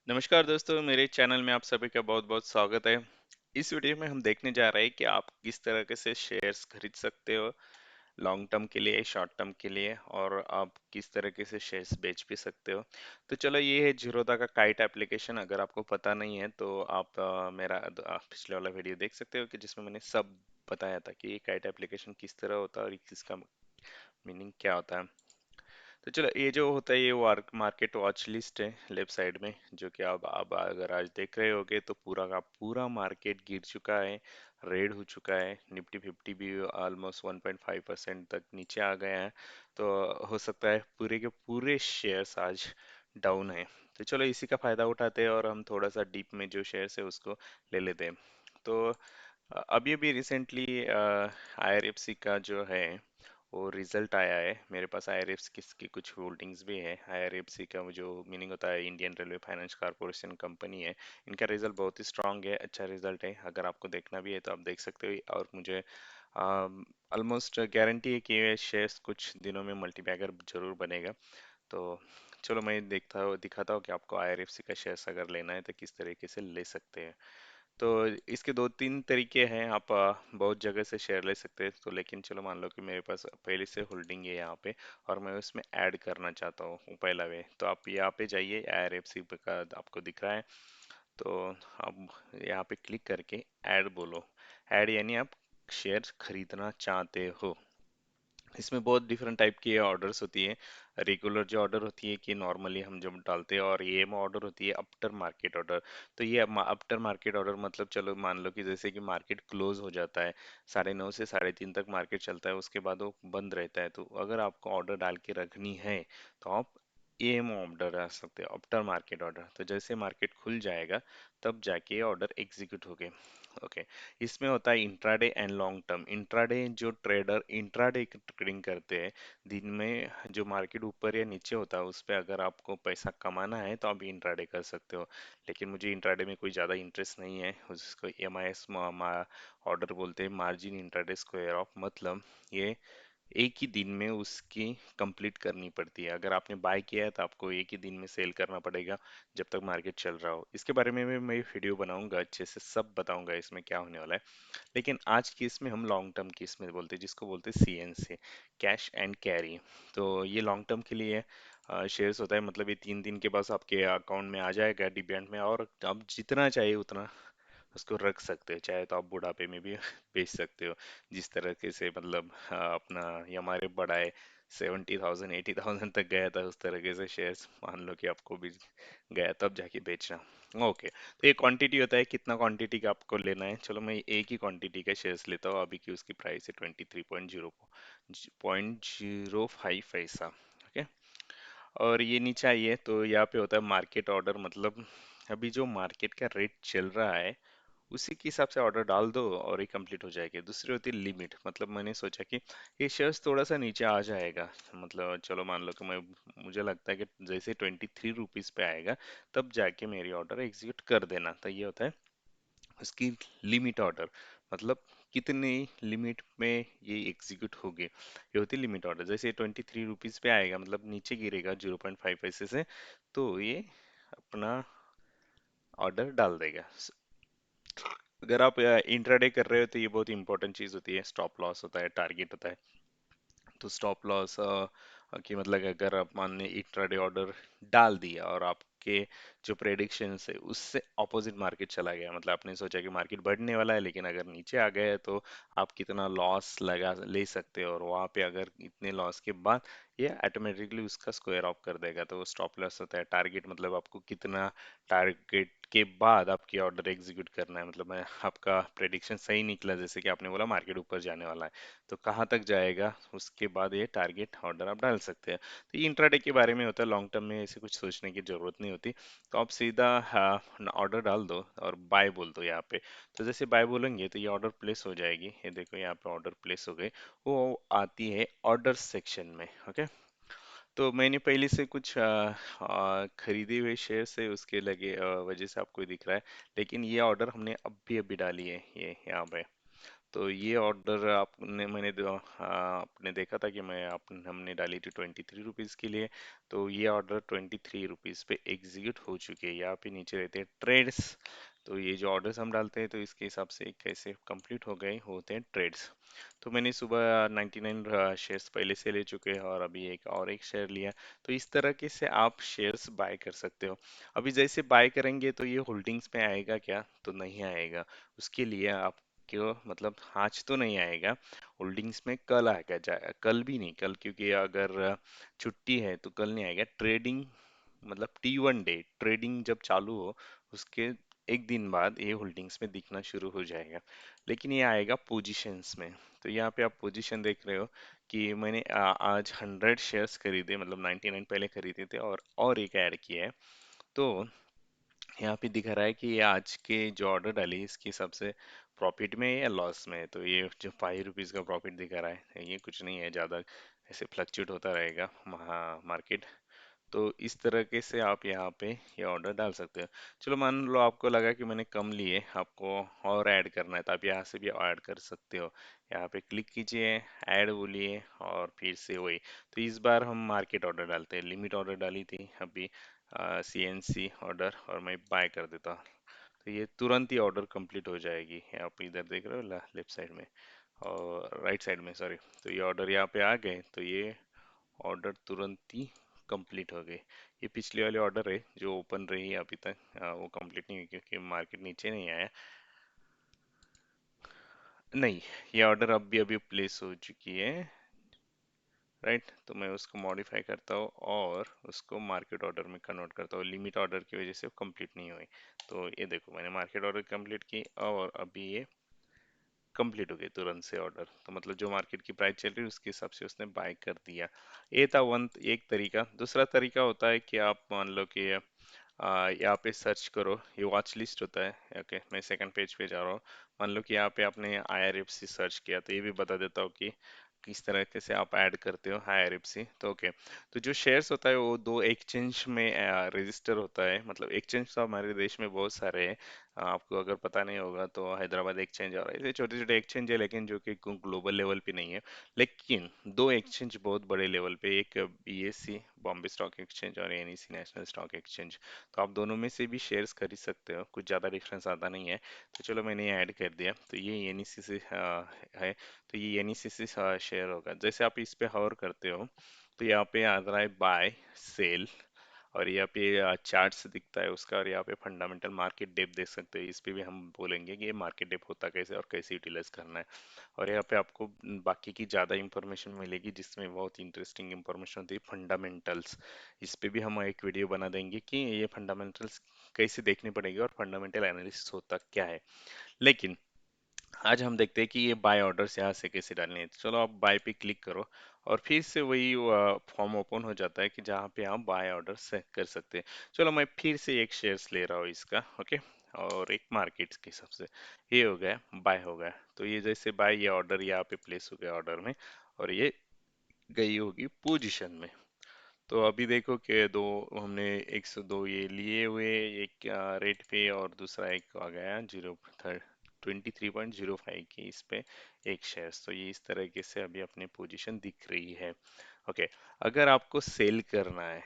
नमस्कार दोस्तों, मेरे चैनल में आप सभी का बहुत बहुत स्वागत है। इस वीडियो में हम देखने जा रहे हैं कि आप किस तरह से शेयर्स खरीद सकते हो लॉन्ग टर्म के लिए, शॉर्ट टर्म के लिए, और आप किस तरीके से शेयर्स बेच भी सकते हो। तो चलो, ये है जीरोधा का काइट एप्लीकेशन। अगर आपको पता नहीं है तो आप मेरा पिछले वाला वीडियो देख सकते हो कि जिसमें मैंने सब बताया था कि ये काइट एप्लीकेशन किस तरह होता है और इसका मीनिंग क्या होता है। तो चलो, ये जो होता है ये मार्केट वॉच लिस्ट है लेफ्ट साइड में, जो कि आप अगर आज देख रहे होगे तो पूरा का पूरा मार्केट गिर चुका है, रेड हो चुका है। निफ्टी 50 भी ऑलमोस्ट 1.5% तक नीचे आ गया है। तो हो सकता है पूरे के पूरे शेयर्स आज डाउन है। तो चलो, इसी का फायदा उठाते हैं और हम थोड़ा सा डीप में जो शेयर्स है उसको ले लेते हैं। तो अभी अभी रिसेंटली आईआरएफसी का जो है वो रिजल्ट आया है। मेरे पास आईआरएफसी की कुछ होल्डिंग्स भी है। आईआरएफसी का वो जो मीनिंग होता है, Indian railway finance corporation company है। इनका रिजल्ट बहुत ही स्ट्रांग है, अच्छा रिजल्ट है। अगर आपको देखना भी है तो आप देख सकते हो, और मुझे ऑलमोस्ट गारंटी है कि ये शेयर्स कुछ दिनों में मल्टीबैगर जरूर बनेगा। तो चलो, मैं देखता हूँ दिखाता हूँ कि आपको आईआरएफसी का शेयर्स अगर लेना है तो किस तरीके से ले सकते हैं। तो इसके दो तीन तरीके हैं। आप बहुत जगह से शेयर ले सकते हैं। तो लेकिन चलो, मान लो कि मेरे पास पहले से होल्डिंग है यहाँ पे और मैं उसमें ऐड करना चाहता हूँ, वो पहला वे। तो आप यहाँ पे जाइए, आईआरएफसी का आपको दिख रहा है। तो आप यहाँ पे क्लिक करके ऐड बोलो। ऐड यानी आप शेयर खरीदना चाहते हो। इसमें बहुत डिफरेंट टाइप की ऑर्डर्स होती है। रेगुलर जो ऑर्डर होती है कि नॉर्मली हम जब डालते हैं, और ये ऑर्डर होती है आफ्टर मार्केट ऑर्डर। तो ये आफ्टर मार्केट ऑर्डर मतलब, चलो मान लो कि जैसे कि मार्केट क्लोज हो जाता है, 9:30 से 3:30 तक मार्केट चलता है, उसके बाद वो बंद रहता है। तो अगर आपको ऑर्डर डाल के रखनी है तो आप एम ऑर्डर डाल सकते हो, आफ्टर मार्केट ऑर्डर। तो जैसे मार्केट खुल जाएगा तब जाके ऑर्डर एग्जीक्यूट हो गए। ओके। इसमें होता है intraday and long term. Intraday जो ट्रेडर इंट्राडे ट्रेडिंग करते हैं, दिन में जो मार्केट ऊपर या नीचे होता है उस पे अगर आपको पैसा कमाना है तो आप इंट्राडे कर सकते हो। लेकिन मुझे इंट्राडे में कोई ज़्यादा इंटरेस्ट नहीं है। उसको एम आई एस ऑर्डर बोलते हैं, मार्जिन इंट्राडे स्क्वायर ऑफ। मतलब ये एक ही दिन में उसकी कंप्लीट करनी पड़ती है। अगर आपने बाय किया है तो आपको एक ही दिन में सेल करना पड़ेगा, जब तक मार्केट चल रहा हो। इसके बारे में भी मैं वीडियो बनाऊंगा, अच्छे से सब बताऊंगा इसमें क्या होने वाला है। लेकिन आज की इसमें हम लॉन्ग टर्म की इसमें बोलते हैं, जिसको बोलते हैं सीएनसी, कैश एंड कैरी। तो ये लॉन्ग टर्म के लिए शेयर्स होता है। मतलब ये 3 दिन के बाद आपके अकाउंट में आ जाएगा डिबेंट में, और आप जितना चाहिए उतना उसको रख सकते हो। चाहे तो आप बुढ़ापे में भी बेच सकते हो। जिस तरह के से मतलब अपना ये हमारे बढ़ाए 70,000 80,000 तक गया था, उस तरह के से शेयर्स मान लो कि आपको भी गया, तब जाके बेचना। ओके। तो ये क्वांटिटी होता है, कितना क्वांटिटी का आपको लेना है। चलो, मैं एक ही क्वांटिटी का शेयर्स लेता हूँ। अभी की उसकी प्राइस है 23.05 पैसा। ओके। और ये नीचे आइए तो यहाँ पे होता है मार्केट ऑर्डर। मतलब अभी जो मार्केट का रेट चल रहा है उसी के हिसाब से ऑर्डर डाल दो और ये कंप्लीट हो जाएगी। दूसरी होती है लिमिट। मतलब मैंने सोचा कि ये शेयर्स थोड़ा सा नीचे आ जाएगा, मतलब चलो मान लो कि मैं, मुझे लगता है कि जैसे 23 रुपीज पे आएगा तब जाके मेरी ऑर्डर एग्जीक्यूट कर देना। तो ये होता है उसकी लिमिट ऑर्डर। मतलब कितनी लिमिट में ये एग्जीक्यूट होगी, ये होती है लिमिट ऑर्डर। जैसे 23 रुपीज पे आएगा, मतलब नीचे गिरेगा 0.5 पैसे से, तो ये अपना ऑर्डर डाल देगा। अगर आप इंट्राडे कर रहे हो तो ये बहुत इंपॉर्टेंट चीज होती है। स्टॉप लॉस होता है, टारगेट होता है। तो स्टॉप लॉस कि मतलब अगर आप मान लीजिए इंट्राडे ऑर्डर डाल दिया और आपके जो प्रेडिक्शन है उससे ऑपोजिट मार्केट चला गया, मतलब आपने सोचा कि मार्केट बढ़ने वाला है लेकिन अगर नीचे आ गया है तो आप कितना लॉस लगा ले सकते हो, और वहाँ पे अगर इतने लॉस के बाद ये ऑटोमेटिकली उसका स्क्वायर ऑफ कर देगा। तो स्टॉप लॉस होता है। टारगेट मतलब आपको कितना टारगेट के बाद आपकी ऑर्डर एग्जीक्यूट करना है। मतलब मैं आपका प्रेडिक्शन सही निकला, जैसे कि आपने बोला मार्केट ऊपर जाने वाला है, तो कहाँ तक जाएगा उसके बाद ये टारगेट ऑर्डर आप डाल सकते हैं। तो ये इंट्राडे के बारे में होता है। लॉन्ग टर्म में ऐसे कुछ सोचने की जरूरत नहीं होती। तो आप सीधा ऑर्डर डाल दो और बाय बोल दो यहाँ पे। तो जैसे बाय बोलेंगे तो ये ऑर्डर प्लेस हो जाएगी। ये देखो यहाँ पे ऑर्डर प्लेस हो गई, वो आती है ऑर्डर सेक्शन में। ओके। तो मैंने पहले से कुछ खरीदे हुए शेयर से उसके लगे वजह से आपको दिख रहा है। लेकिन ये ऑर्डर हमने अभी अभी डाली है, ये यहाँ पे। तो ये ऑर्डर आपने आपने देखा था कि हमने डाली थी 23 रुपीज़ के लिए। तो ये ऑर्डर 23 रुपीज़ पे एग्जीक्यूट हो चुके हैं। यहाँ पे नीचे रहते हैं ट्रेड्स। तो ये जो ऑर्डर्स हम डालते हैं तो इसके हिसाब से कैसे कंप्लीट हो गए होते हैं ट्रेड्स। तो मैंने सुबह 99 शेयर्स पहले से ले चुके हैं और अभी एक शेयर लिया। तो इस तरह के से आप शेयर्स बाय कर सकते हो। अभी जैसे बाय करेंगे तो ये होल्डिंग्स में आएगा क्या? तो नहीं आएगा। उसके लिए आप क्यों, मतलब आज तो नहीं आएगा। होल्डिंग्स में कल आएगा, कल भी नहीं, कल क्योंकि अगर छुट्टी है तो कल नहीं आएगा। ट्रेडिंग मतलब T1 डे ट्रेडिंग जब चालू हो उसके एक दिन बाद ये होल्डिंग्स में दिखना शुरू हो जाएगा। लेकिन ये आएगा पोजीशंस में। तो यहाँ पे आप पोजीशन देख रहे हो कि मैंने आज 100 शेयर्स खरीदे, मतलब 99 पहले खरीदे थे और एक ऐड किया है। तो यहाँ पे दिखा रहा है कि ये आज के जो ऑर्डर डाली इसकी सबसे प्रॉफिट में है या लॉस में है। तो ये जो 5 रुपीज़ का प्रॉफिट दिखा रहा है ये कुछ नहीं है ज़्यादा, ऐसे फ्लक्चुएट होता रहेगा मार्केट। तो इस तरीके से आप यहाँ पे ये ऑर्डर डाल सकते हो। चलो मान लो आपको लगा कि मैंने कम लिए, आपको और ऐड करना है तो आप यहाँ से भी ऐड कर सकते हो। यहाँ पे क्लिक कीजिए, ऐड बोलिए और फिर से वही। तो इस बार हम मार्केट ऑर्डर डालते हैं। लिमिट ऑर्डर डाली थी अभी, CNC ऑर्डर, और मैं बाय कर देता हूँ। तो ये तुरंत ही ऑर्डर कंप्लीट हो जाएगी। आप इधर देख रहे हो लेफ्ट साइड में और राइट साइड में, सॉरी। तो ये ऑर्डर यहाँ पे आ गए तो ये ऑर्डर तुरंत ही कंप्लीट हो गए। ये पिछले वाले ऑर्डर है जो ओपन रही है अभी तक, वो कंप्लीट नहीं हुई क्योंकि मार्केट नीचे नहीं आया। नहीं, ये ऑर्डर अभी अभी प्लेस हो चुकी है, राइट। तो मैं उसको मॉडिफाई करता हूँ और उसको मार्केट ऑर्डर में कन्वर्ट करता हूँ। लिमिट ऑर्डर की वजह से वो कंप्लीट नहीं हुई। तो ये देखो मैंने मार्केट ऑर्डर कंप्लीट की और अभी ये कंप्लीट हो गई तुरंत से ऑर्डर। तो मतलब जो मार्केट की प्राइस चल रही है उसके हिसाब से उसने बाय कर दिया। ये था एक तरीका। दूसरा तरीका होता है कि आप मान लो कि यहाँ पे सर्च करो, ये वॉच लिस्ट होता है। ओके, मैं सेकंड पेज पे जा रहा हूँ। मान लो कि यहाँ पे आपने IRFC सर्च किया तो ये भी बता देता हूँ कि किस तरीके से आप ऐड करते हो IRFC। तो ओके, तो जो शेयर्स होता है वो दो एक्सचेंज में रजिस्टर होता है। मतलब एक्सचेंज तो हमारे देश में बहुत सारे हैं। आपको अगर पता नहीं होगा तो हैदराबाद एक्सचेंज और ऐसे छोटे छोटे एक्सचेंज है, लेकिन जो कि ग्लोबल लेवल पे नहीं है। लेकिन दो एक्सचेंज बहुत बड़े लेवल पे, एक BSE बॉम्बे स्टॉक एक्सचेंज और NEC नेशनल स्टॉक एक्सचेंज। तो आप दोनों में से भी शेयर्स खरीद सकते हो, कुछ ज़्यादा डिफरेंस आता नहीं है। तो चलो मैंने ये ऐड कर दिया। तो ये NEC से है। तो ये NEC से शेयर होगा। जैसे आप इस पे हवर करते हो तो यहाँ पे आ रहा है बाय सेल, और यहाँ पे चार्ट्स दिखता है उसका, और यहाँ पे फंडामेंटल मार्केट डेप देख सकते हैं। इस पे भी हम बोलेंगे कि ये मार्केट डेप होता कैसे और कैसे यूटिलाइज करना है। और यहाँ पे आपको बाकी की ज़्यादा इंफॉर्मेशन मिलेगी जिसमें बहुत इंटरेस्टिंग इंफॉर्मेशन होती है, फंडामेंटल्स। इस पे भी हम एक वीडियो बना देंगे कि ये फंडामेंटल्स कैसे देखने पड़ेगी और फंडामेंटल एनालिसिस होता क्या है। लेकिन आज हम देखते हैं कि ये बाय ऑर्डर्स यहाँ से कैसे डालने हैं। तो चलो आप बाय पे क्लिक करो और फिर से वही फॉर्म ओपन हो जाता है कि जहाँ पे आप बाय ऑर्डर से कर सकते हैं। चलो मैं फिर से एक शेयर्स ले रहा हूँ इसका, ओके। और एक मार्केट के हिसाब से ये हो गया, बाय हो गया। तो ये जैसे बाय, ये ऑर्डर यहाँ पे प्लेस हो गया ऑर्डर में, और ये गई होगी पोजीशन में। तो अभी देखो कि दो हमने 102 ये लिए हुए, एक रेट पे और दूसरा एक आ गया 23.05 की इस पे एक शेयर्स। तो ये इस तरीके से अभी अपनी पोजीशन दिख रही है। ओके, अगर आपको सेल करना है,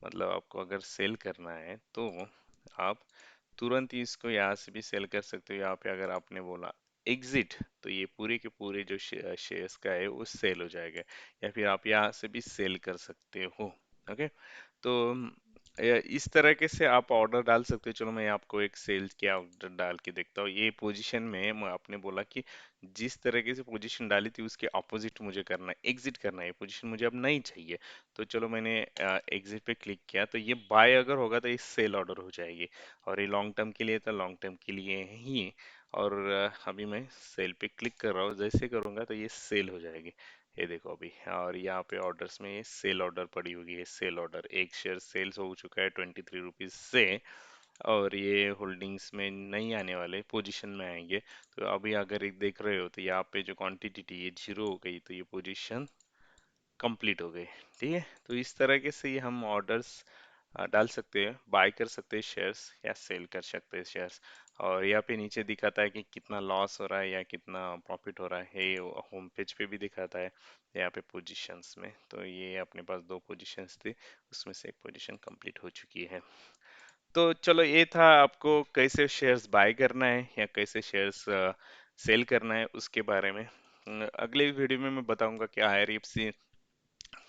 मतलब आपको अगर सेल करना है तो आप तुरंत ही इसको यहाँ से भी सेल कर सकते हो। यहाँ पे अगर आपने बोला एग्जिट तो ये पूरे के पूरे जो शेयर्स का है वो सेल हो जाएगा। या फिर आप यहाँ से भी सेल कर सकते हो। ओके, तो इस तरह के से आप ऑर्डर डाल सकते हो। चलो मैं आपको एक सेल के ऑर्डर डाल के देखता हूँ। ये पोजीशन में मैं आपने बोला कि जिस तरीके से पोजीशन डाली थी उसके अपोजिट मुझे करना है, एग्जिट करना है। ये पोजीशन मुझे अब नहीं चाहिए। तो चलो मैंने एग्जिट पे क्लिक किया तो ये बाय अगर होगा तो ये सेल ऑर्डर हो जाएगी। और ये लॉन्ग टर्म के लिए तो लॉन्ग टर्म के लिए ही। और अभी मैं सेल पे क्लिक कर रहा हूँ, जैसे करूँगा तो ये सेल हो जाएगी। ये देखो अभी, और यहाँ पे ऑर्डर्स में ये सेल ऑर्डर पड़ी होगी। ये सेल ऑर्डर, एक शेयर सेल्स हो चुका है 23 रुपीज से। और ये होल्डिंग्स में नहीं आने वाले, पोजीशन में आएंगे। तो अभी अगर एक देख रहे हो तो यहाँ पे जो क्वांटिटी थी ये 0 हो गई, तो ये पोजीशन कंप्लीट हो गई। ठीक है, तो इस तरह के से ही हम ऑर्डर्स डाल सकते हैं, बाय कर सकते हैं शेयर्स या सेल कर सकते हैं शेयर्स। और यहाँ पे नीचे दिखाता है कि कितना लॉस हो रहा है या कितना प्रॉफिट हो रहा है, ये होम पेज पे भी दिखाता है यहाँ पे पोजीशंस में। तो ये अपने पास दो पोजीशंस थी, उसमें से एक पोजीशन कंप्लीट हो चुकी है। तो चलो, ये था आपको कैसे शेयर्स बाय करना है या कैसे शेयर्स सेल करना है उसके बारे में। अगले वीडियो में मैं बताऊंगा कि IRFC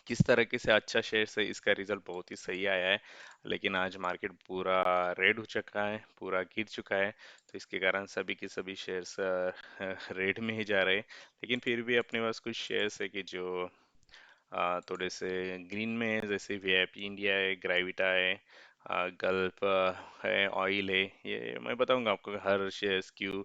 किस तरीके से अच्छा शेयर है, इसका रिजल्ट बहुत ही सही आया है। लेकिन आज मार्केट पूरा रेड हो चुका है, पूरा गिर चुका है। तो इसके कारण सभी के सभी शेयर्स रेड में ही जा रहे हैं। लेकिन फिर भी अपने पास कुछ शेयर्स है कि जो थोड़े से ग्रीन में है, जैसे वीआईपी इंडिया है, ग्राविटा है, गल्फ है, ऑयल है। ये मैं बताऊंगा आपको हर शेयर्स क्यों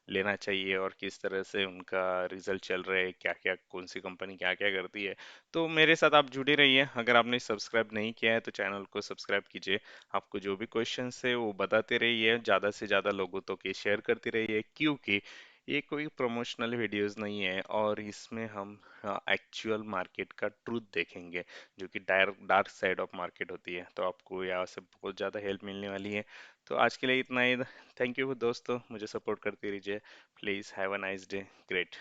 लेना चाहिए और किस तरह से उनका रिजल्ट चल रहा है, क्या क्या कौन सी कंपनी क्या क्या करती है। तो मेरे साथ आप जुड़े रहिए। अगर आपने सब्सक्राइब नहीं किया है तो चैनल को सब्सक्राइब कीजिए। आपको जो भी क्वेश्चंस है वो बताते रहिए, ज़्यादा से ज़्यादा लोगों तक ये शेयर करते रहिए, क्योंकि ये कोई प्रमोशनल वीडियोस नहीं है और इसमें हम एक्चुअल मार्केट का ट्रूथ देखेंगे, जो कि dark dark side of market होती है। तो आपको यहाँ से बहुत ज़्यादा हेल्प मिलने वाली है। तो आज के लिए इतना ही। थैंक यू दोस्तों, मुझे सपोर्ट करते रहिए। Please have a nice day. Great.